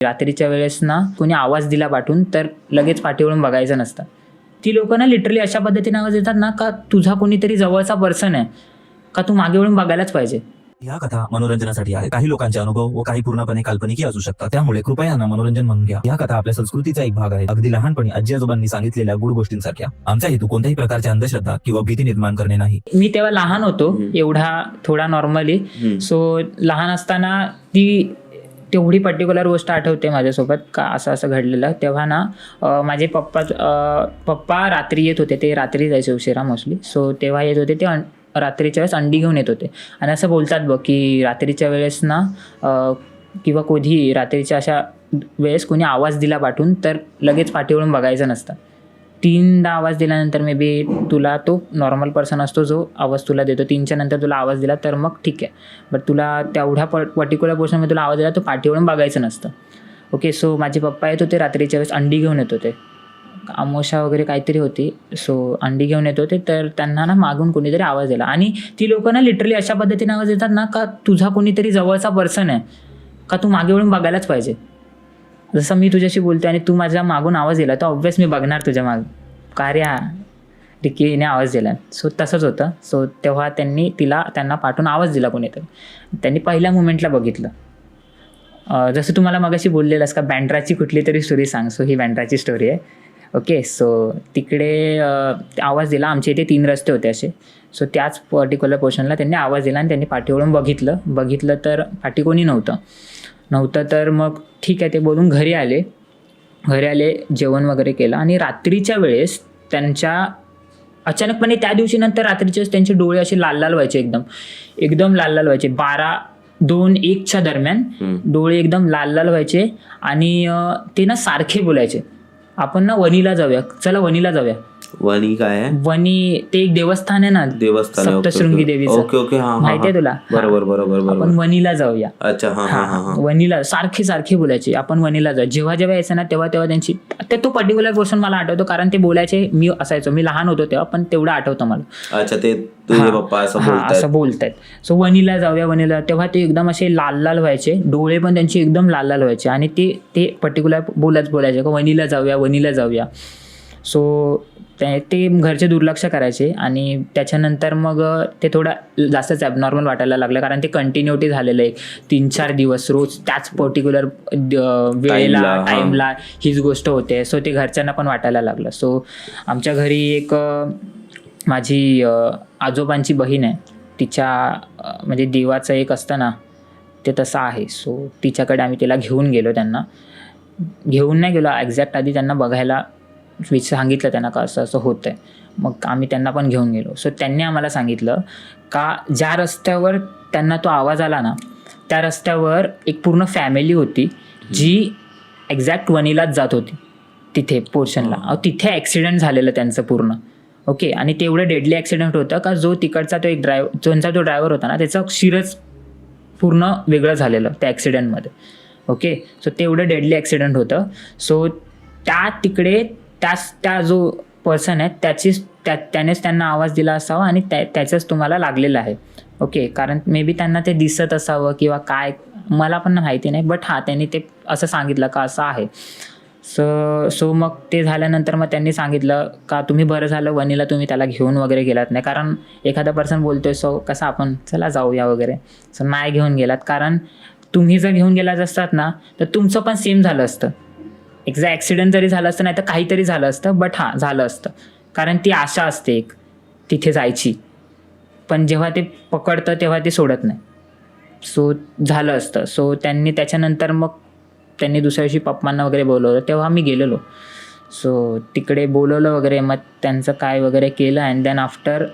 रात्रीच्या वेळेस ना कोणी आवाज दिला पाठवून तर लगेच पाठीवरून बघायचं नसतं. ती लोक ना लिटरली अशा पद्धतीने आवाज देतात ना का तुझा कोणीतरी जवळचा पर्सन आहे का तू मागे वळून बघायलाच पाहिजे. या कथा मनोरंजनासाठी आहे. काही लोकांचे अनुभव व काही पूर्णपणे काल्पनिक असू शकतात, त्यामुळे कृपया यांना मनोरंजन म्हणून घ्या. या कथा आपल्या संस्कृतीचा एक भाग आहे, अगदी लहानपणी आजी आजोबांनी सांगितलेल्या गुड गोष्टींसारख्या. आमचा हेतू कोणत्याही प्रकारच्या अंधश्रद्धा किंवा भीती निर्माण करणे नाही. मी तेव्हा लहान होतो, एवढा थोडा नॉर्मली. सो लहान असताना ती तेवढी पर्टिक्युलर गोष्ट आठवते माझ्यासोबत का असं असं घडलेलं. तेव्हा ना माझे पप्पा रात्री येत होते, ते रात्री जायचे उशिरा मोस्टली. सो तेव्हा येत होते ते रात्रीच्या वेळेस अंडी घेऊन येत होते. आणि असं बोलतात बघ की रात्रीच्या वेळेस ना किंवा कधी रात्रीच्या अशा वेळेस कोणी आवाज दिला पाठवून तर लगेच पाठीवरून बघायचं नसतं. 3दा आवाज दिल्यानंतर मे बी तुला तो नॉर्मल पर्सन असतो जो आवाज तुला देतो, 3च्या नंतर तुला आवाज दिला तर मग ठीक आहे. बट तुला तेवढ्या पर्टिक्युलर पर्सनमध्ये तुला आवाज दिला तो पाठीवरून बघायचं नसतं. ओके. सो माझे पप्पा येत होते रात्रीच्या वेळेस, अंडी घेऊन येत होते, अमावस्या वगैरे काहीतरी होती. सो अंडी घेऊन येत होते तर त्यांना ना मागून कोणीतरी आवाज दिला. आणि ती लोक ना लिटरली अशा पद्धतीने आवाज देतात ना का तुझा कोणीतरी जवळचा पर्सन आहे का तू मागे वळून बघायलाच पाहिजे. जसं मी तुझ्याशी बोलते आणि तू माझ्या मागून आवाज दिला तर ऑब्व्हियस मी बघणार तुझ्या माग का रे रिकीने आवाज दिला. सो तसंच होतं. सो तेव्हा त्यांना पाठवून आवाज दिला कोणीतरी. त्यांनी पहिल्या मुमेंटला बघितलं. जसं तुम्हाला मगाशी बोललेलंस का बँड्राची कुठली तरी स्टोरी सांग. सो ही बँड्राची स्टोरी आहे. ओके. सो तिकडे आवाज दिला. आमच्या इथे 3 रस्ते होते असे. सो त्याच पर्टिक्युलर पोर्शनला त्यांनी आवाज दिला आणि त्यांनी पाठीवरून बघितलं तर पाठी कोणी नव्हतं. तर मग ठीक आहे ते बोलून घरी आले, जेवण वगैरे केलं. आणि रात्रीच्या वेळेस त्यांच्या अचानकपणे त्या दिवशी नंतर रात्रीच्या वेळेस त्यांचे डोळे असे लाल लाल व्हायचे, एकदम लाल लाल व्हायचे. 12-2-1च्या दरम्यान डोळे एकदम लाल लाल व्हायचे. आणि ते ना सारखे बोलायचे, आपण ना वणीला जाऊया, चला वणीला जाऊया. वणी काय आहे? वणी ते एक देवस्थान आहे ना, सप्तशृंगी देवीचं. ओके. माहिती आहे तुला? बरोबर. आपण वणीला जाऊया. अच्छा. हा. वणीला सारखे बोलायचे, आपण वणीला जाऊ. जेव्हा यायचं ना तेव्हा त्यांची तो पर्टिक्युलर पर्सन मला आठवतो कारण ते बोलायचे. मी असायचो, मी लहान होतो तेव्हा, पण तेवढं आठवतं मला. अच्छा. ते तुझे पप्पा असं बोलतायत. सो वणीला जाऊया. तेव्हा ते एकदम असे लाल लाल व्हायचे, डोळे पण त्यांचे एकदम लाल लाल व्हायचे. आणि ते पर्टिक्युलर बोलायचे का वणीला जाऊया. सो ते घरचे दुर्लक्ष करायचे. आणि त्याच्यानंतर मग ते थोडं जास्तच ॲबनॉर्मल वाटायला लागलं कारण ते कंटिन्युटी झालेलं आहे. 3-4 दिवस रोज त्याच पर्टिक्युलर वेळेला टाईमला हीच गोष्ट होते. सो ते घरच्यांना पण वाटायला लागलं. सो आमच्या घरी एक माझी आजोबांची बहीण आहे, तिच्या म्हणजे देवाचं एक असतं ना ते तसं आहे. सो तिच्याकडे आम्ही तिला घेऊन गेलो. त्यांना घेऊन नाही गेलो एक्झॅक्ट, आधी त्यांना बघायला सांगितलं त्यांना का असं होतं आहे. मग आम्ही त्यांना पण घेऊन गेलो. सो त्यांनी आम्हाला सांगितलं का ज्या रस्त्यावर त्यांना तो आवाज आला ना त्या रस्त्यावर एक पूर्ण फॅमिली होती जी एक्झॅक्ट वणीलाच जात होती तिथे पोर्शनला. तिथे ॲक्सिडेंट झालेलं त्यांचं पूर्ण. ओके. आणि ते एवढं डेडली ॲक्सिडेंट होतं का जो तिकडचा तो एक ज्यांचा तो ड्रायव्हर होता ना त्याचं शिरच पूर्ण वेगळं झालेलं त्या ॲक्सिडेंटमध्ये. ओके. सो ते एवढं डेडली ॲक्सिडेंट होतं. सो तिकडे त्या जो पर्सन आहे त्यानेच त्यांना आवाज दिला असावा आणि त्याचंच तुम्हाला लागलेलं आहे. ओके. कारण मे बी त्यांना ते दिसत असावं किंवा काय मला पण माहिती नाही. बट त्यांनी ते असं सांगितलं का असं आहे. सो मग ते झाल्यानंतर मग त्यांनी सांगितलं का तुम्ही बरं झालं वणीला तुम्ही त्याला घेऊन वगैरे गेलात नाही. कारण एखादा पर्सन बोलतोय सो कसं आपण चला जाऊया वगैरे. सो नाही घेऊन गेलात कारण तुम्ही जर घेऊन गेलात असतात ना तर तुमचं पण सेम झालं असतं. एक्झॅक्ट ॲक्सिडेंट जरी झालं असतं नाही तर काहीतरी झालं असतं. बट झालं असतं कारण ती आशा असते एक तिथे जायची, पण जेव्हा ते पकडतं तेव्हा ते सोडत नाही. सो झालं असतं. सो त्याच्यानंतर मग त्यांनी दुसऱ्या दिवशी पप्पांना वगैरे बोलवलं. तेव्हा मी गेलेलो. सो तिकडे बोलवलं वगैरे, मग त्यांचं काय वगैरे केलं. अँड देन आफ्टर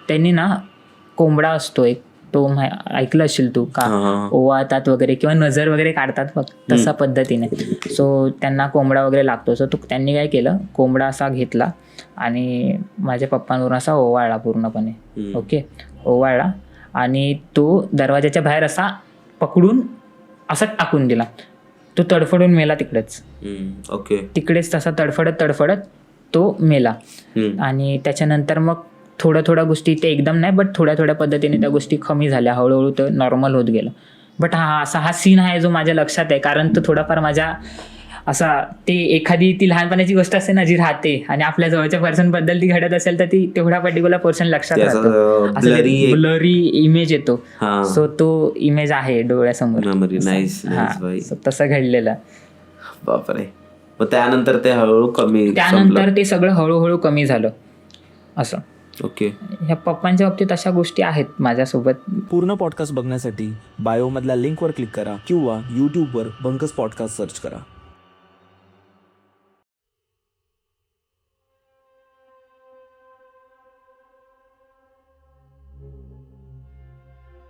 त्यांनी ना कोंबडा असतो एक, तो ऐकलं असेल तू का ओवाळतात वगैरे किंवा नजर वगैरे काढतात बघ तसा पद्धतीने. सो त्यांना कोंबडा वगैरे लागतो. सो त्यांनी काय केलं, कोंबडा असा घेतला आणि माझ्या पप्पांवरून असा ओवाळला पूर्णपणे. ओके. ओवाळला आणि तो दरवाजाच्या बाहेर असा पकडून असा टाकून दिला. तो तडफडून मेला तिकडेच. ओके. तिकडेच तसा तडफडत तो मेला. आणि त्याच्यानंतर मग थोड्या गोष्टी ते एकदम नाही बट थोड्या पद्धतीने त्या गोष्टी कमी झाल्या. हळूहळू ते नॉर्मल होत गेलं. बट हा सीन आहे जो माझ्या लक्षात आहे, कारण तो थोडाफार माझ्या असा ते एखादी ती लहानपणाची गोष्ट असते ना जी राहते आणि आपल्या जवळच्या पर्सन बद्दल ती घडत असेल तर ती तेवढा पर्टिक्युलर पर्सन लक्षात राहतो, ब्लरी इमेज येतो. सो तो इमेज आहे डोळ्यासमोर. तसं घडलेलं. बापरे. मग त्यानंतर ते हळूहळू कमी, त्यानंतर ते सगळं हळूहळू कमी झालं असं. ओके. ह्या पप्पांच्या बाबतीत अशा गोष्टी आहेत माझ्यासोबत. पूर्ण पॉडकास्ट बघण्यासाठी बायोमधल्या लिंकवर क्लिक करा किंवा यूट्यूबवर बंकस पॉडकास्ट सर्च करा.